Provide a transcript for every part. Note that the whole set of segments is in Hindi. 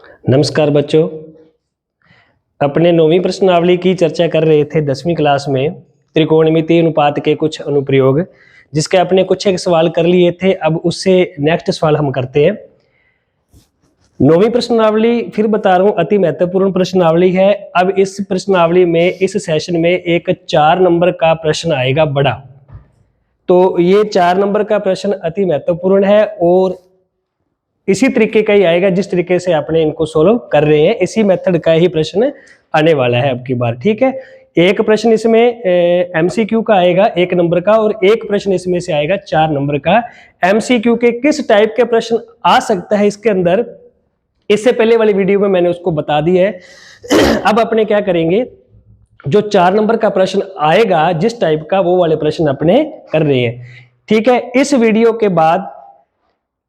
नमस्कार बच्चों, अपने 9वीं प्रश्नावली की चर्चा कर रहे थे 10वीं क्लास में त्रिकोणमितीय अनुपात के कुछ अनुप्रयोग, जिसके अपने कुछ एक सवाल कर लिए थे। अब उससे नेक्स्ट सवाल हम करते हैं। 9वीं प्रश्नावली फिर बता रहा हूँ, अति महत्वपूर्ण प्रश्नावली है। अब इस प्रश्नावली में इस सेशन में एक 4 नंबर का प्रश्न आएगा बड़ा। तो ये 4 नंबर का प्रश्न अति महत्वपूर्ण है और इसी तरीके का ही आएगा जिस तरीके से आपने इनको सोल्व कर रहे हैं। इसी मेथड का ही प्रश्न आने वाला है अब की बार, ठीक है। एक प्रश्न इसमें एमसीक्यू का आएगा 1 नंबर का और एक प्रश्न इसमें से आएगा 4 नंबर का। एमसीक्यू के किस टाइप के प्रश्न आ सकता है इसके अंदर, इससे पहले वाली वीडियो में मैंने उसको बता दिया है। अब अपने क्या करेंगे, जो 4 नंबर का प्रश्न आएगा जिस टाइप का, वो वाले प्रश्न अपने कर रहे हैं, ठीक है। इस वीडियो के बाद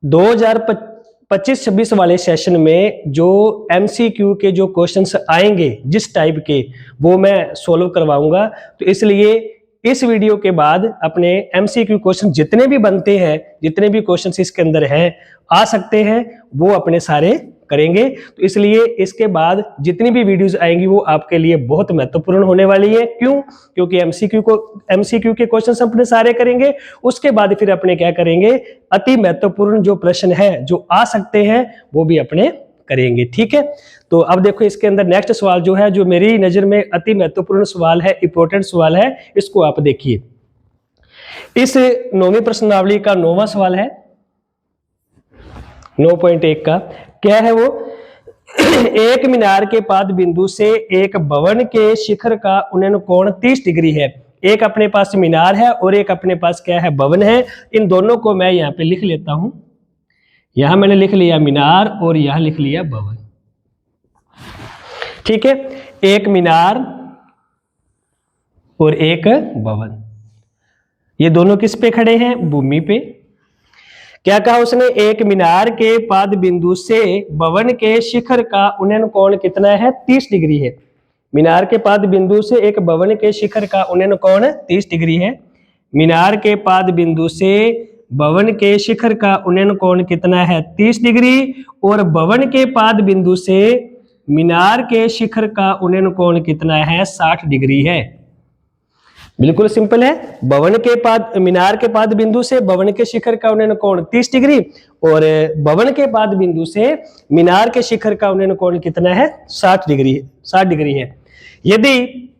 2025-26 वाले सेशन में जो एमसीक्यू के जो क्वेश्चंस आएंगे जिस टाइप के, वो मैं सोल्व करवाऊंगा। तो इसलिए इस वीडियो के बाद अपने एमसीक्यू क्वेश्चन जितने भी बनते हैं, जितने भी क्वेश्चंस इसके अंदर हैं आ सकते हैं, वो अपने सारे करेंगे। तो इसलिए इसके बाद जितनी भी वीडियोस आएंगी वो आपके लिए बहुत महत्वपूर्ण होने वाली है। क्यों? क्योंकि एमसीक्यू के क्वेश्चन अपने सारे करेंगे। उसके बाद फिर अपने क्या करेंगे, अति महत्वपूर्ण जो प्रश्न है जो आ सकते हैं वो भी अपने करेंगे, ठीक है। तो अब देखो इसके अंदर नेक्स्ट सवाल जो है, जो मेरी नजर में अति महत्वपूर्ण सवाल है, इंपॉर्टेंट सवाल है, इसको आप देखिए। इस 9वीं प्रश्नावली का 9वां सवाल है 9.1 का। क्या है वो? एक मीनार के पाद बिंदु से एक भवन के शिखर का उन्नयन कोण 30 डिग्री है। एक अपने पास मीनार है और एक अपने पास क्या है, भवन है। इन दोनों को मैं यहाँ पे लिख लेता हूं। यहां मैंने लिख लिया मीनार और यहां लिख लिया भवन, ठीक है। एक मीनार और एक भवन, ये दोनों किस पे खड़े हैं? भूमि पे। क्या कहा उसने? एक मीनार के पाद बिंदु से भवन के शिखर का उन्नयन कोण कितना है? 30 डिग्री है। मीनार के पाद बिंदु से एक भवन के शिखर का उन्नयन कोण 30 डिग्री है। मीनार के पाद बिंदु से भवन के शिखर का उन्नयन कोण कितना है? 30 डिग्री। और भवन के पाद बिंदु से मीनार के शिखर का उन्नयन कोण कितना है? 60 डिग्री है। बिल्कुल सिंपल है। भवन के पाद, मीनार के पाद बिंदु से भवन के शिखर का उन्नयन कोण 30 डिग्री और भवन के पाद बिंदु से मीनार के शिखर का उन्नयन कोण कितना है? 60 डिग्री है। यदि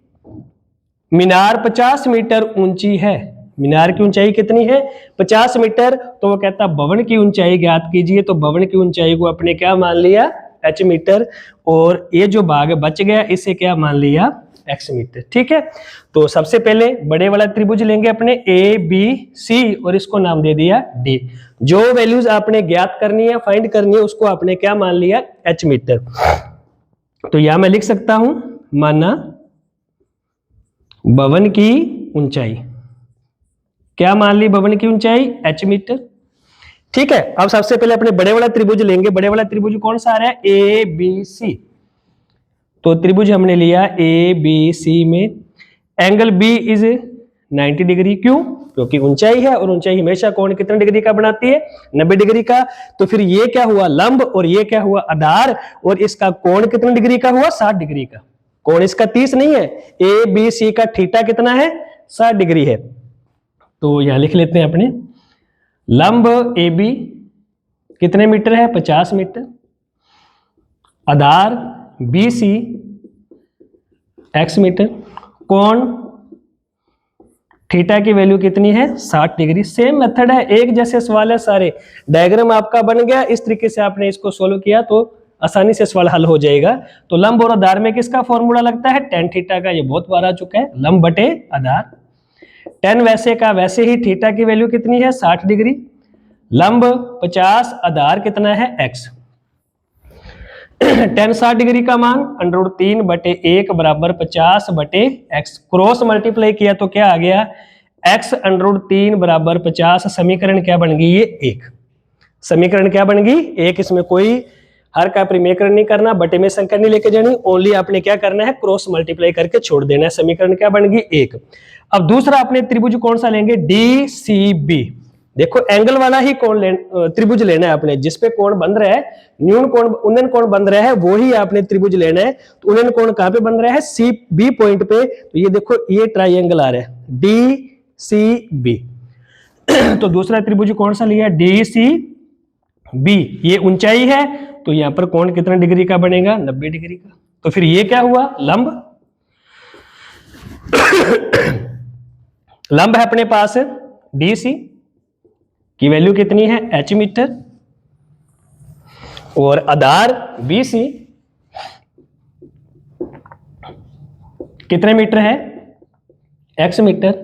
मीनार 50 मीटर ऊंची है, मीनार की ऊंचाई कितनी है? 50 मीटर, तो वो कहता भवन की ऊंचाई ज्ञात कीजिए। तो भवन की ऊंचाई को अपने क्या मान लिया? h मीटर, और ये जो भाग बच गया इसे क्या मान लिया? x मीटर, ठीक है। तो सबसे पहले बड़े वाला त्रिभुज लेंगे अपने ABC और इसको नाम दे दिया D। जो वैल्यूज आपने ज्ञात करनी है, फाइंड करनी है, उसको आपने क्या मान लिया? h metre. तो यहां मैं लिख सकता हूं, माना भवन की ऊंचाई, क्या मान ली? भवन की ऊंचाई h मीटर, ठीक है। अब सबसे पहले अपने बड़े वाला त्रिभुज लेंगे। बड़े वाला त्रिभुज कौन सा आ रहा है? ABC। तो त्रिभुज हमने लिया ABC में एंगल B इज 90 डिग्री। क्यों? क्योंकि ऊंचाई है और ऊंचाई हमेशा कोण कितने डिग्री का बनाती है? 90 डिग्री का। तो फिर ये क्या हुआ? लंब, और ये क्या हुआ? आधार, और इसका कोण कितने डिग्री का हुआ? 60 डिग्री का। कोण इसका 30 नहीं है। ABC का थीटा कितना है? 60 डिग्री है। तो यहां लिख लेते हैं अपने, लंब AB कितने मीटर है? 50 मीटर। आधार BC x मीटर। कोण थीटा की वैल्यू कितनी है? 60 डिग्री। सेम मेथड है, एक जैसे सवाल है सारे। डायग्राम आपका बन गया, इस तरीके से आपने इसको सोल्व किया तो आसानी से सवाल हल हो जाएगा। तो लंब और आधार में किसका फॉर्मूला लगता है? tan थीटा का। ये बहुत बार आ चुका है, लंब बटे आधार। tan वैसे का वैसे ही, थीटा की वैल्यू कितनी है? 60 डिग्री। लंब 50, आधार कितना है? x। tan 60 डिग्री का मान √3 बटे 1 बराबर 50 बटे x। क्रॉस मल्टीप्लाई किया तो क्या आ गया? x √3 बराबर 50। समीकरण क्या बन गई? ये 1। समीकरण क्या बन गई? 1। इसमें कोई हर का परिमेयकरण नहीं करना, बटे में संख्या नहीं लेके जानी, ओनली आपने क्या करना है? क्रॉस मल्टीप्लाई करके छोड़ देना है। समीकरण क्या बन गई? 1। अब दूसरा अपने त्रिभुज कौन सा लेंगे? DCB। देखो एंगल वाला ही त्रिभुज लेना है आपने, जिसपे कोण बन रहा है, न्यून कोण उन्नयन कोण बन रहा है, वो ही आपने त्रिभुज लेना है। तो उन्नयन कोण कहां पे बन रहा है? सी बी पॉइंट पे। तो ये देखो ये ट्राइंगल आ रहा है डी सी बी। तो दूसरा त्रिभुज कौन सा लिया? D C B. ये ऊंचाई है, तो यहां पर कोण कितना डिग्री का बनेगा? 90 डिग्री का। तो फिर ये क्या हुआ? लंब। लंब है अपने पास डी सी की वैल्यू कितनी है? h मीटर, और आधार बी सी कितने मीटर है? x मीटर,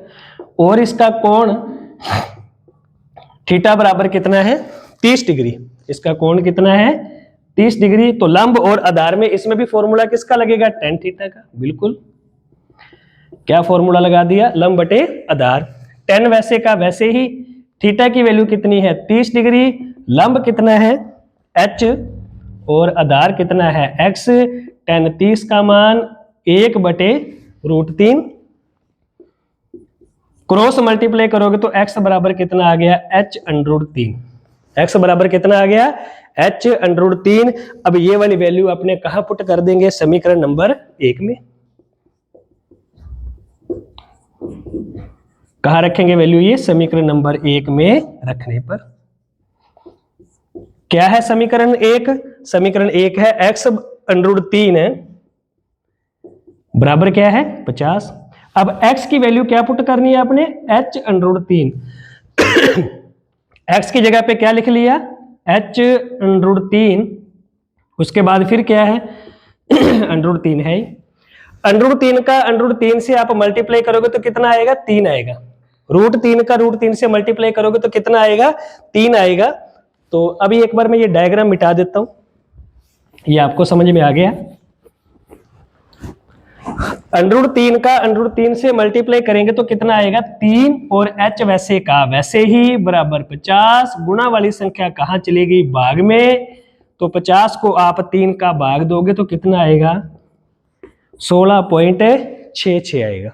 और इसका कोण थीटा बराबर कितना है? 30 डिग्री। इसका कोण कितना है? 30 डिग्री। तो लंब और आधार में इसमें भी फॉर्मूला किसका लगेगा? tan थीटा का। बिल्कुल, क्या फॉर्मूला लगा दिया? लंब बटे आधार। tan वैसे का वैसे ही, थीटा की वैल्यू कितनी है? 30 डिग्री। लंब कितना है? h, और आधार कितना है? x। tan 30 का मान 1/√3, क्रॉस मल्टीप्लाई करोगे तो x बराबर कितना आ गया? h√3। x बराबर कितना आ गया? h√3। अब ये वाली वैल्यू अपने कहां पुट कर देंगे? समीकरण नंबर 1 में। कहां रखेंगे वैल्यू? ये समीकरण नंबर 1 में रखने पर क्या है समीकरण 1? समीकरण 1 है x√3 बराबर क्या है? 50। अब x की वैल्यू क्या पुट करनी है आपने? h√3। x की जगह पे क्या लिख लिया? h√3। उसके बाद फिर क्या है? √3 है। √3 का √3 से आप मल्टीप्लाई करोगे तो कितना आएगा? 3 आएगा। √3 का √3 से मल्टीप्लाई करोगे तो कितना आएगा? 3 आएगा। तो अभी एक बार मैं ये डायग्राम मिटा देता हूं, ये आपको समझ में आ गया। √3 का √3 से मल्टीप्लाई करेंगे तो कितना आएगा? 3, और h वैसे का वैसे ही बराबर 50। गुणा वाली संख्या कहां चलेगी? भाग में। तो 50 को आप 3 का भाग दोगे तो कितना आएगा? 16.66 आएगा।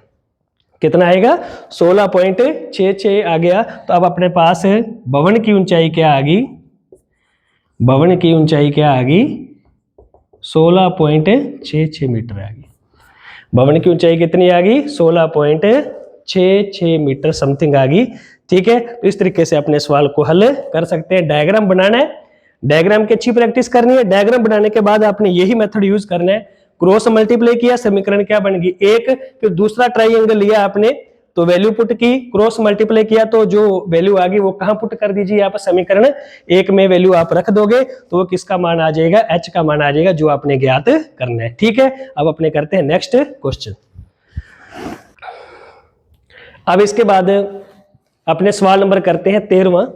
कितना आएगा? 16.66 आ गया। तो अब अपने पास भवन की ऊंचाई क्या आ गई? भवन की ऊंचाई क्या आ गई? 16.66 मीटर आ गई। भवन की ऊंचाई कितनी आ गई? 16.66 मीटर समथिंग आ गई। ठीक है, तो इस तरीके से अपने सवाल को हल कर सकते हैं। डायग्राम बनाना है, डायग्राम की अच्छी प्रैक्टिस करनी है। डायग्राम बनाने के बाद आपने यही मेथड यूज करना है। क्रॉस मल्टीप्लाई किया, समीकरण क्या बन गई? 1। फिर दूसरा ट्राइंगल लिया आपने तो वैल्यू पुट की, क्रॉस मल्टीप्लाई किया तो जो वैल्यू आ गई वो कहां पुट कर दीजिए? आप समीकरण 1 में वैल्यू आप रख दोगे तो वो किसका मान आ जाएगा? h का मान आ जाएगा, जो आपने ज्ञात करना है। ठीक है, अब अपने करते हैं नेक्स्ट क्वेश्चन। अब इसके बाद अपने सवाल नंबर करते हैं 13वां।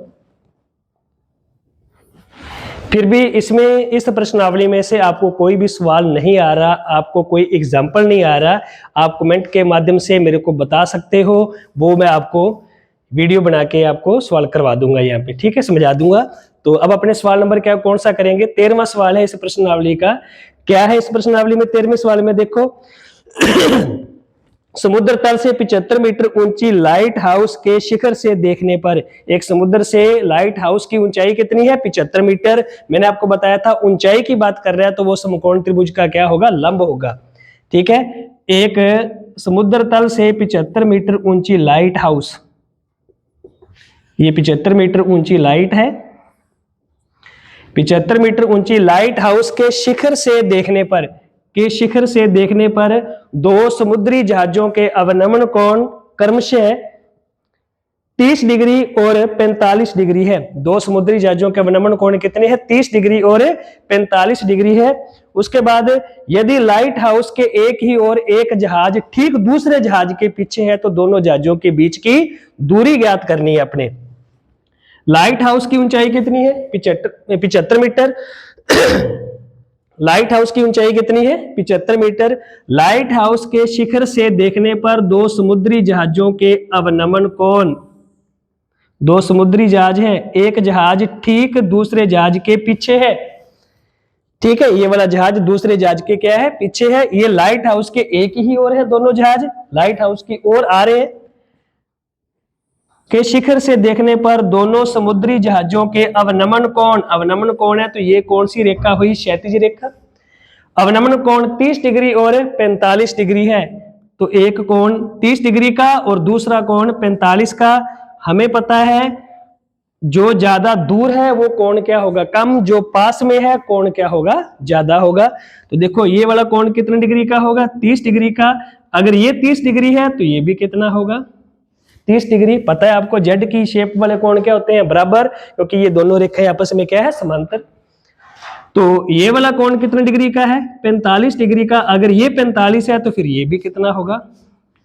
फिर भी इसमें इस प्रश्नावली में से आपको कोई भी सवाल नहीं आ रहा, आपको कोई एग्जाम्पल नहीं आ रहा, आप कमेंट के माध्यम से मेरे को बता सकते हो, वो मैं आपको वीडियो बना के आपको सवाल करवा दूंगा यहाँ पे। ठीक है, समझा दूंगा। तो अब अपने सवाल नंबर क्या कौन सा करेंगे? 13वां सवाल है इस प्रश्नावली का। क्या है इस प्रश्नावली में? 13वें सवाल में देखो समुद्र तल से 75 मीटर ऊंची लाइट हाउस के शिखर से देखने पर, एक समुद्र से लाइट हाउस की ऊंचाई कितनी है? 75 मीटर। मैंने आपको बताया था ऊंचाई की बात कर रहा है तो वो समकोण त्रिभुज का क्या होगा? लंब होगा। ठीक है, एक समुद्र तल से 75 मीटर ऊंची लाइट हाउस, ये 75 मीटर ऊंची लाइट है। 75 मीटर ऊंची लाइट हाउस के शिखर से देखने पर, के शिखर से देखने पर दो समुद्री जहाजों के अवनमन कोण क्रमशः 30 डिग्री और 45 डिग्री है। दो समुद्री जहाजों के अवनमन कोण कितने हैं? 30 डिग्री और 45 डिग्री है। उसके बाद यदि लाइट हाउस के एक ही और एक जहाज ठीक दूसरे जहाज के पीछे है तो दोनों जहाजों के बीच की दूरी ज्ञात करनी है अपने। लाइट हाउस की ऊंचाई कितनी है? 75 मीटर। लाइट हाउस की ऊंचाई कितनी है? 75 मीटर। लाइट हाउस के शिखर से देखने पर दो समुद्री जहाजों के अवनमन कोण, दो समुद्री जहाज हैं, एक जहाज ठीक दूसरे जहाज के पीछे है। ठीक है, ये वाला जहाज दूसरे जहाज के क्या है? पीछे है। ये लाइट हाउस के एक ही ओर है, दोनों जहाज लाइट हाउस की ओर आ रहे हैं। के शिखर से देखने पर दोनों समुद्री जहाजों के अवनमन कोण, अवनमन कोण है तो ये कौन सी रेखा हुई, क्षैतिज रेखा। अवनमन कोण 30 डिग्री और 45 डिग्री है, तो एक कोण 30 डिग्री का और दूसरा कोण 45 का। हमें पता है जो ज्यादा दूर है वो कोण क्या होगा, कम, जो पास में है कोण क्या होगा, ज्यादा होगा। तो देखो ये वाला कोण कितने डिग्री का होगा, 30 डिग्री का। अगर ये 30 डिग्री है तो ये भी कितना होगा, 30 डिग्री। पता है आपको जेड की शेप वाले कोण क्या होते हैं, बराबर, क्योंकि ये दोनों रेखाएं आपस में क्या है, समांतर। तो ये वाला कोण कितने डिग्री का है, 45 डिग्री का। अगर ये 45 है तो फिर ये भी कितना होगा,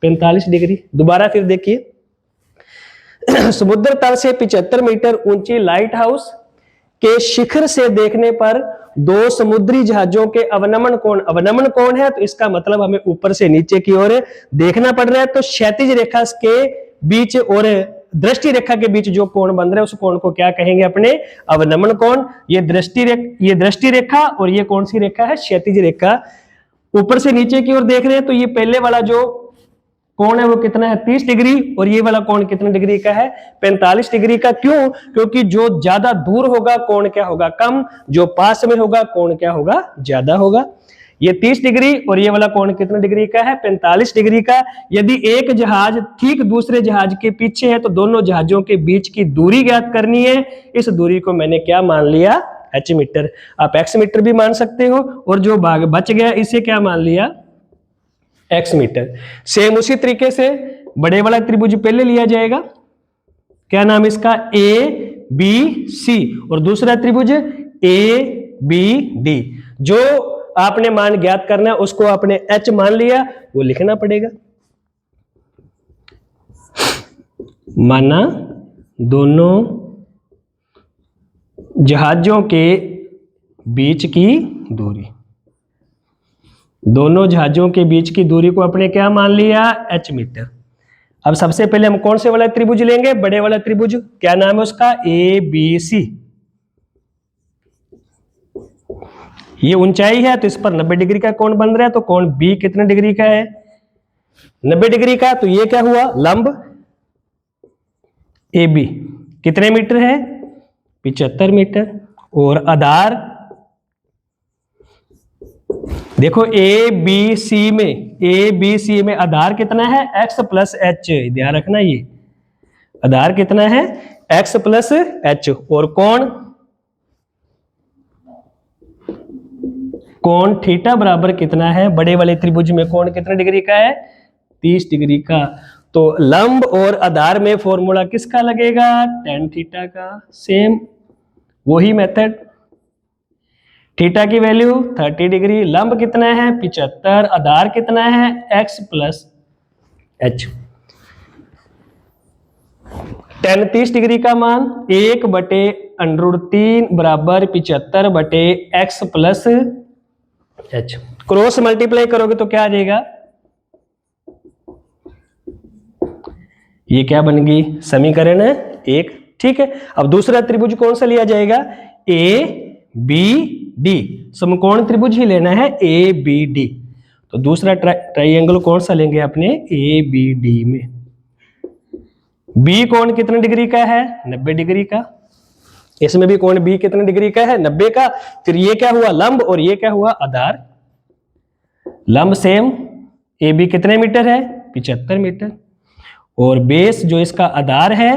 45 डिग्री। दोबारा फिर देखिए, समुद्र तल से 75 मीटर ऊंची लाइट हाउस के शिखर से देखने पर दो समुद्री जहाजों के अवनमन कोण, अवनमन कोण है तो इसका मतलब हमें ऊपर से नीचे की ओर देखना पड़ रहा है। तो क्षैतिज रेखा के बीच और दृष्टि रेखा के बीच जो कोण बन रहा है उस कोण को क्या कहेंगे, अपने अवनमन कोण। ये दृष्टि रेखा और ये कौन सी रेखा है, क्षैतिज रेखा। ऊपर से नीचे की ओर देख रहे हैं तो ये पहले वाला जो कोण है वो कितना है, 30 डिग्री, और ये वाला कोण कितने डिग्री का है, 45 डिग्री का। क्यों, क्योंकि जो ज्यादा दूर होगा कोण क्या होगा, कम, जो पास में होगा कोण क्या होगा, ज्यादा होगा। ये 30 डिग्री और ये वाला कोण कितने डिग्री का है, 45 डिग्री का। यदि एक जहाज ठीक दूसरे जहाज के पीछे है तो दोनों जहाजों के बीच की दूरी ज्ञात करनी है। इस दूरी को मैंने क्या मान लिया, एच मीटर। आप एक्स मीटर भी मान सकते हो, और जो भाग बच गया इसे क्या मान लिया, एक्स मीटर। सेम उसी तरीके से बड़े वाला त्रिभुज पहले लिया जाएगा, क्या नाम इसका, ए बी सी, और दूसरा त्रिभुज ए बी डी। जो आपने मान ज्ञात करना है उसको आपने एच मान लिया, वो लिखना पड़ेगा। माना दोनों जहाजों के बीच की दूरी, दोनों जहाजों के बीच की दूरी को अपने क्या मान लिया, एच मीटर। अब सबसे पहले हम कौन से वाला त्रिभुज लेंगे, बड़े वाला त्रिभुज, क्या नाम है उसका, ए बी सी। ये ऊंचाई है तो इस पर 90 डिग्री का कोण बन रहा है, तो कोण बी कितने डिग्री का है, 90 डिग्री का। तो ये क्या हुआ, लंब ए बी कितने मीटर है, 75 मीटर। और आधार देखो ए बी सी में आधार कितना है, x प्लस एच, ध्यान रखना ये आधार कितना है, x प्लस एच। और कोण थीटा बराबर कितना है, बड़े वाले त्रिभुज में कोण कितने डिग्री का है, 30 डिग्री का। तो लंब और आधार में फॉर्मूला किसका लगेगा, tan थीटा का। सेम वही मेथड, थीटा की वैल्यू 30 डिग्री, लंब कितना है 75, आधार कितना है x plus H. tan 30 degree का मान 1/√3 बराबर 75 बटे x plus H. Cross multiply करोगे तो क्या आ जाएगा, ये क्या बन गई, समीकरण 1। ठीक है, अब दूसरा त्रिभुज कौन सा लिया जाएगा, ए बी डी। समकोण त्रिभुज ही लेना है, ए बी डी। तो दूसरा ट्राइंगल कौन सा लेंगे अपने, ए बी डी में। बी कोण कितने डिग्री का है, 90 डिग्री का। इसमें भी कोण बी कितने डिग्री का है, 90 का। फिर ये क्या हुआ, लंब, और ये क्या हुआ, आधार। लंब सेम, ए बी कितने मीटर है, 75 मीटर। और बेस जो इसका आधार है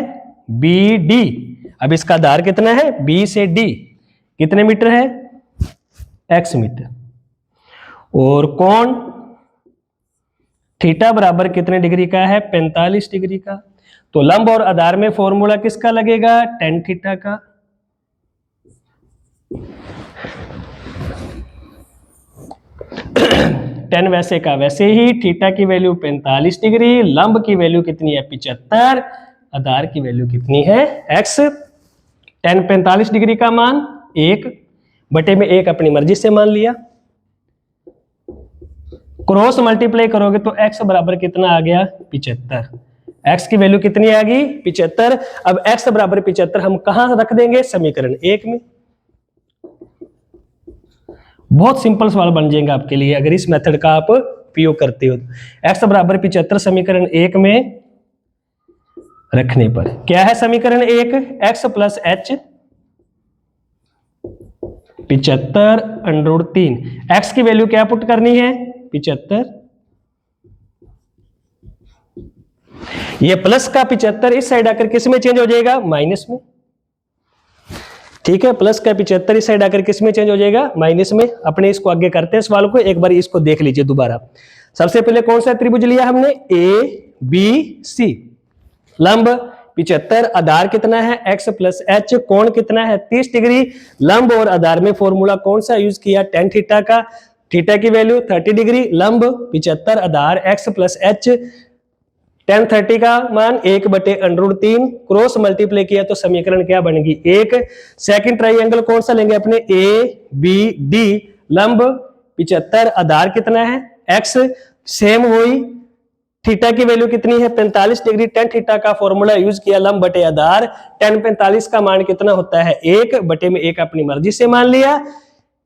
बी डी, अब इसका आधार कितना है, बी से डी कितने मीटर है, एक्स मीटर। और कोण थीटा बराबर कितने डिग्री का है, 45 डिग्री का। तो लंब और आधार में फॉर्मूला किसका लगेगा, tan थीटा का। tan वैसे का वैसे ही, थीटा की वैल्यू 45 डिग्री, लंब की वैल्यू कितनी है 75, आधार की वैल्यू कितनी है x। tan 45 डिग्री का मान 1/1 अपनी मर्जी से मान लिया। क्रॉस मल्टीप्लाई करोगे तो x बराबर कितना आ गया, 75। x की वैल्यू कितनी आ गई, 75। अब x बराबर 75 हम कहां रख देंगे, समीकरण 1 में। बहुत सिंपल सवाल बन जाएगा आपके लिए अगर इस मेथड का आप उपयोग करते हो। x बराबर 75 समीकरण 1 में रखने पर। क्या है समीकरण 1? x plus H 75 under 3। x की वैल्यू क्या पुट करनी है? 75। ये प्लस का 75 इस साइड आकर किस में चेंज हो जाएगा? माइनस में। ठीक है, प्लस का 75 इस साइड आकर किस में चेंज हो जाएगा? माइनस में। अपने इसको आगे करते हैं सवाल को, एक बार इसको देख लीजिए दोबारा। सबसे पहले कौन सा त्रिभुज लिया हमने? A B C. लंब 75, आधार कितना है? x plus H. कोण कितना है? 30 डिग्री। लंब और आधार में फॉर्मूला कौन सा यूज किया? tan थीटा का। थीटा की वैल्यू 30 डिग्री। लंब 75, आधार x प्लस एच। tan 30 का मान 1/√3। क्रॉस मल्टीप्लाई किया तो समीकरण क्या बनेगी? 1। सेकंड ट्राइंगल कौन सा लेंगे अपने? A B D. लंब 75, आधार कितना है? x। सेम वही, थीटा की वैल्यू कितनी है? 45 डिग्री। tan थीटा का फॉर्मूला यूज किया, लंब बटे आधार। tan 45 का मान कितना होता है? 1 बटे में 1 अपनी मर्जी से मान लिया।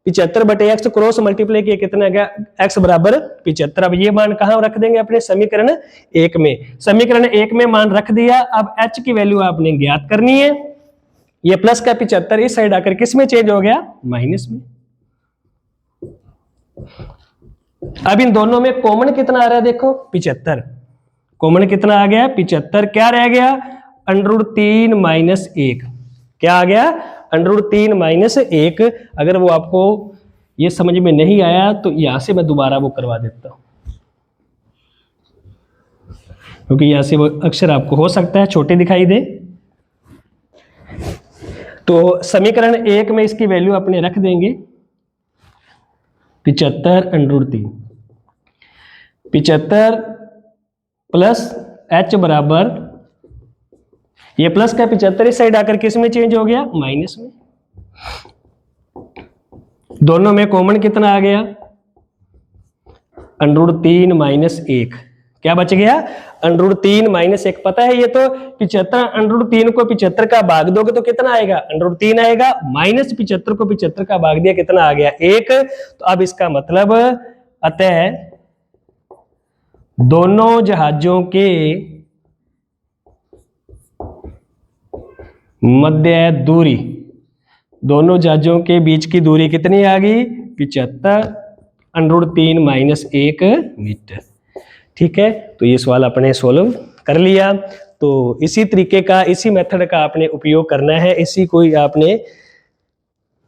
75 बटे x क्रॉस मल्टीप्लाई किया, कितना गया? x बराबर 75। अब ये मान कहां रख देंगे? अपने समीकरण 1 में। समीकरण 1 में मान रख दिया। अब h की वैल्यू आपने ज्ञात करनी है। ये प्लस का 75 इस साइड आकर किस में चेंज हो गया? माइनस में। अब इन दोनों में कॉमन कितना आ रहा है? देखो 75। कॉमन कितना आ गया? 75। क्या रह गया? √3 माइनस 1। क्या आ गया? √3 माइनस 1। अगर वो आपको ये समझ में नहीं आया तो यहां से मैं दोबारा वो करवा देता हूं, क्योंकि यहां से वो अक्षर आपको हो सकता है छोटे दिखाई दे। तो समीकरण 1 में इसकी वैल्यू अपने रख देंगे 75 √3। 75 प्लस h बराबर, ये प्लस का 75 इस साइड आकर किस में चेंज हो गया? माइनस में। दोनों में कॉमन कितना आ गया? √3 माइनस 1। क्या बच गया? √3 माइनस 1। पता है ये तो 75, √3 को 75 का भाग दोगे तो कितना आएगा? √3 आएगा। माइनस 75 को 75 का भाग दिया, कितना आ गया? 1। तो अब इसका मतलब अतः दोनों जहाजों के मध्य दूरी, दोनों जहाजों के बीच की दूरी कितनी आ गई? 75 √3 माइनस 1 मीटर। ठीक है, तो ये सवाल अपने सोल्व कर लिया। तो इसी तरीके का, इसी मेथड का आपने उपयोग करना है, इसी को ही आपने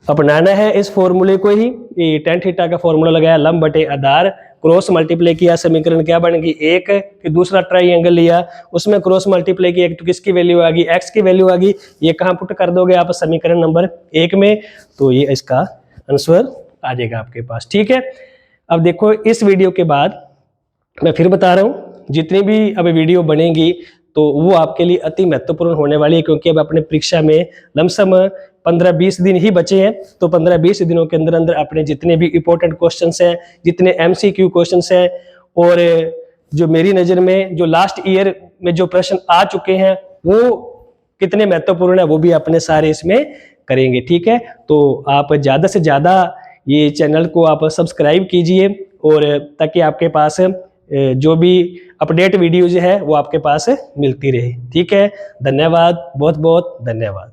अपनाना है, इस फॉर्मूले को ही। ये tan थीटा का फॉर्मूला लगाया, लंब बटे आधार, क्रॉस मल्टीप्लाई किया, समीकरण क्या बन गई? 1। फिर दूसरा ट्राइंगल लिया, उसमें क्रॉस मल्टीप्लाई किया तो किसकी वैल्यू आ गई? x की वैल्यू आ गई। ये कहां पुट कर दोगे आप? समीकरण नंबर 1 में। तो ये इसका आंसर आ जाएगा आपके पास। ठीक है, अब देखो इस वीडियो के बाद मैं फिर बता रहा हूं, जितनी भी अब वीडियो बनेगी तो वो आपके लिए अति महत्वपूर्ण होने वाली है, क्योंकि अब अपने परीक्षा में लमसम 15-20 दिन ही बचे हैं। तो 15-20 दिनों के अंदर अंदर अपने जितने भी इंपॉर्टेंट क्वेश्चंस हैं, जितने MCQ क्वेश्चंस हैं, और जो मेरी नज़र में जो लास्ट ईयर में जो प्रश्न आ चुके हैं वो कितने महत्वपूर्ण है, वो भी अपने सारे इसमें करेंगे। ठीक है, तो आप ज़्यादा से ज़्यादा ये चैनल को आप सब्सक्राइब कीजिए, और ताकि आपके पास जो भी अपडेट वीडियोज है वो आपके पास मिलती रहे। ठीक है, धन्यवाद, बहुत बहुत धन्यवाद।